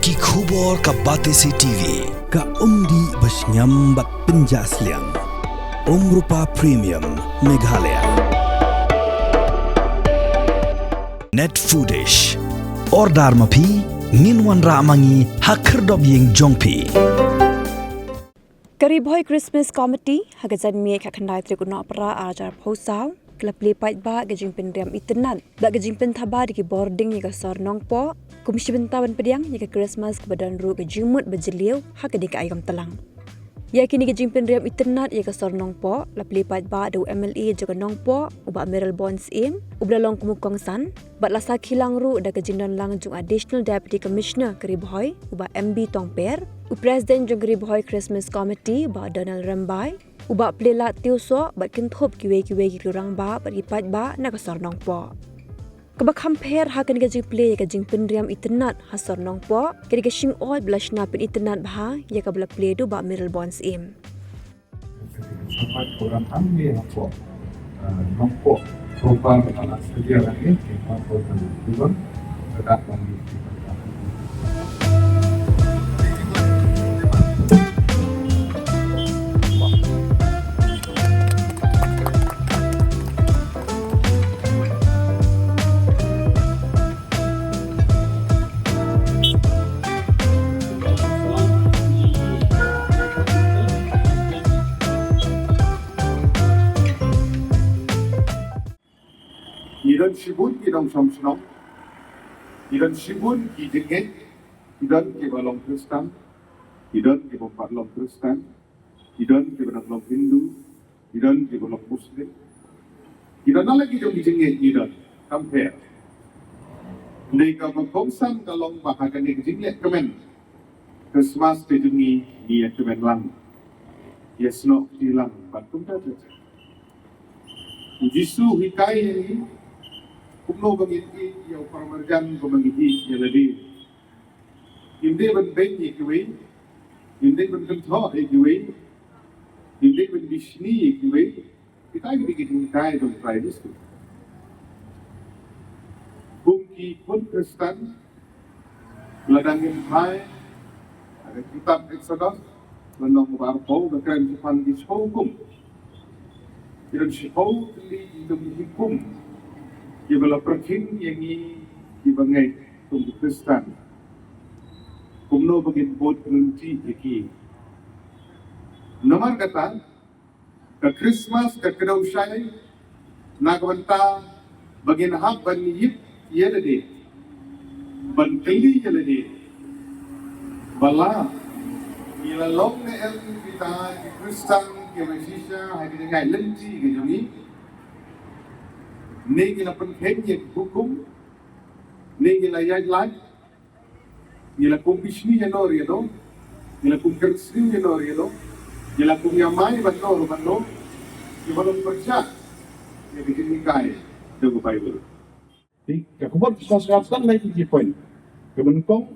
Ki khubor ka Batesi TV. Ka umdi basnyambat penjaslian. Rupa Premium Meghalaya. Net Foodish. Ordar mapi minwan ramangi hakerdob ying jongpi. Karibhoy Christmas Committee hagazan mi kakandai trikuna pra ajar phosau klap lipat ba gajing pendriam itenan da gajing pentaba di boarding ni kasar nongpo komisi bentawan pediang ni Christmas kebadan ru gajing mut bajeliu hagadi ka ayam telang ya kini gajing pendriam itenan ya kasar nongpo lap lipat ba do MLA jaga nongpo uba Meral Bonds im ubla long kumukong san bat lasa kilang ru da gajing dan lang jung Additional Deputy Commissioner Karibhoy uba MB Tongper Presiden jung Karibhoy Christmas Committee ba Donald Rambai uba plela tiuso ba kinthop kiwe kirang ba baripat ba nakasar nongpo kabak hampir hakan gajing play ya gajing pendriam itenat hasar nongpo kiri gashing oil blush na pin itenat bah ya kabla play do ba Meral Bonds im Selamat orang ambil nampak perubahan anak sedia lagi kita akan juga tetap memiliki. Iran sibun kidong somsnong, Iran sibun kidengeng, Iran kebalong Kristen, Iran kebompat long Kristen, Iran kebalong long Hindu, Iran kebalong Muslim, Iran lagi jom kidengeng Iran, compare. Mereka berkongsan kalong bahagian yang jinglet kemen, Christmas kejungi dia kemen lang, yes no hilang bantung dah saja. Jisu hikai ini. Kumno bangiti yang paramarjan ko bangiti yang lebih. Hindi ban benyi kiwi, hindi ban kentho kiwi, hindi ban bishni kiwi. Kita ini bikin kai dong try this. Bungki pun Kristen, ladangin hai, ada kitab Exodus, menong barpo berkeren Tuhan di hukum. Tidak sihau di dalam hukum. Ia bala perkin yang ini dibangai untuk Kristen. Kumno bagin bot penunci iki. Nomor kata, ke Christmas ke kedausai, nagwanta bagin hak baniyip ia lede, bantili ia lede. Bala, ia long na el kita di Kristen, ia masisya, hai dengan lenti kejami. Negi la penghengnya hukum, negi la yajlan, nila kung bishni ya nori do, nila kung kersri ya nori do, nila kung yamai bano, ibalong persia, ya bikin nikah dengan Bible. Jadi, kemudian sekarang lagi di poin, kemudian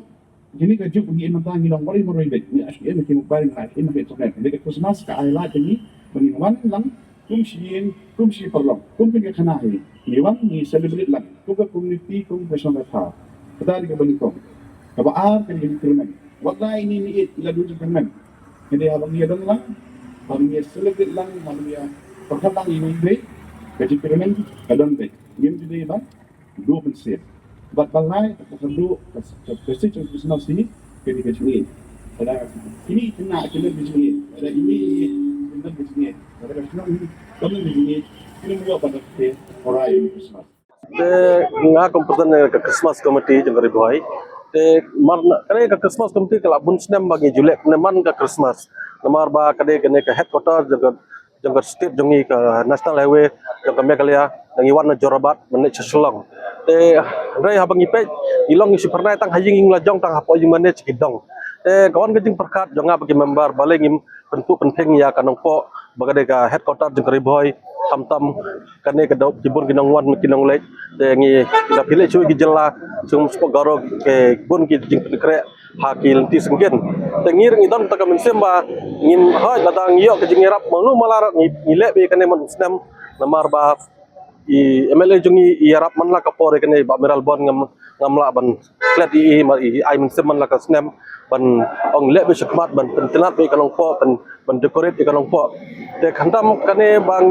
jadi kerja pergi mentang hilang boleh meribet, ni asli ni kita barang hari ini kita nak, jadi Christmas ke ayat ini, mengingat lang. Kumsi perlong, kumpi kena ini. Iwan ni celebrate lang. Kuka community kum bersama tha. Kita di kebenikong. Kabar kan jadi kerman. Wala ini ni lalu kerman. Jadi abang dia dong lang, abang dia celebrate lang, abang dia perkataang ini be. Jadi kerman kadang be. Game jadi bang, dua pensir. Bat balai terkendu presiden Christmas ini jadi kecil. Ada ini kena kena begini. Ada ini kena begini. Ada kena begini. Ini juga pada orang Christmas. Nga komputer ke Christmas committee jeng Karibhoy. Marna kene ke Christmas committee kelak bun snem bagi Julek neman ke Christmas. Namar ba kade kene ke headquarter jeng state jengi ke National Highway jeng ke Meghalaya jeng iwan Jorabat menek Selong. Rai habang ipet ilong isi pernah tang hajing ing lajong tang hapo jeng menek cikidong. Kawan kejing perkat jonga bagi member balengim bentuk penting ya kanong po bagade ka headquarter jeng Karibhoy tam kane ke jibun kinong wan kinong lek ngi kita pilih cuy gijela sum spogaro ke bun ki jing kre hakil ti senggen tengir ngidon ta kamen semba ngin hoy latang yo ke jing rap malu malar ngile be kane man snam namar ba i MLA jungi i harap man la kapore kene ba Meral Bon ngamla ban klet i ai men seman la ka snem ban ong le be sekmat ban pentenat be kalong po ban decorate kalong po te khantam kane bang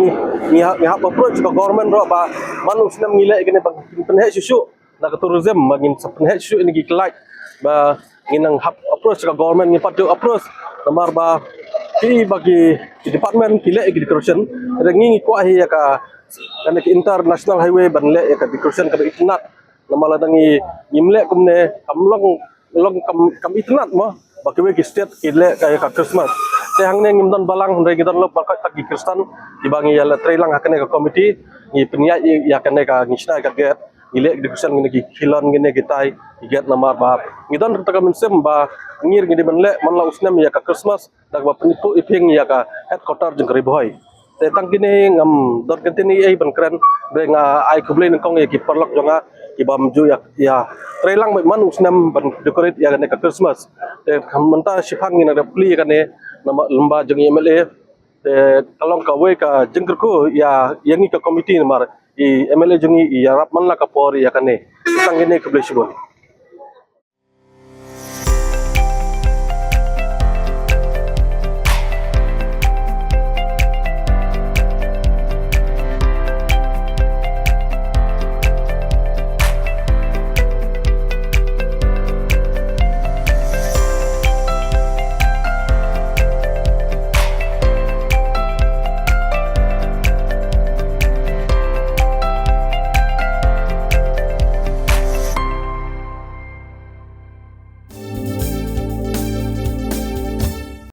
ni hap approach ka government ro ba manu snem ngile kene bang penhe susu na ka tourism magin sa penhe susu ni giklai ba nginang hap approach ka government ni patu approach namar ba ki bagi department kile education rengi ko ahi ka kana international highway banle ka education ka itnat namala dangi nimle kumne kamlong kam itnat mo bakiwe ki state kile ka Christmas te hangne ngimdan balang hundai gidan lo bakak tak Kristan dibangi ya trailang hakane ka committee ni penya ya kane ka ngisna ka get ile education ngene ki khilon ngene gitai get namar ba ngidan taka mensem ba ngir ngidi banle manla usnem ya ka Christmas dak ba penipu iping ya ka headquarter jeng riboy te tang kini ngam dot kentini ai ban kren be nga ai kuble nang ya ki perlok jonga ki bam ju ya trailang man usnem ban decorate ya ka Christmas te menta sifang ngina repli kane nama lemba jeng MLA te kalong ka we ka jengkerku ya yangi ka committee namar i MLA jungi ya rap man la ka por ya kane tang kini kuble sibon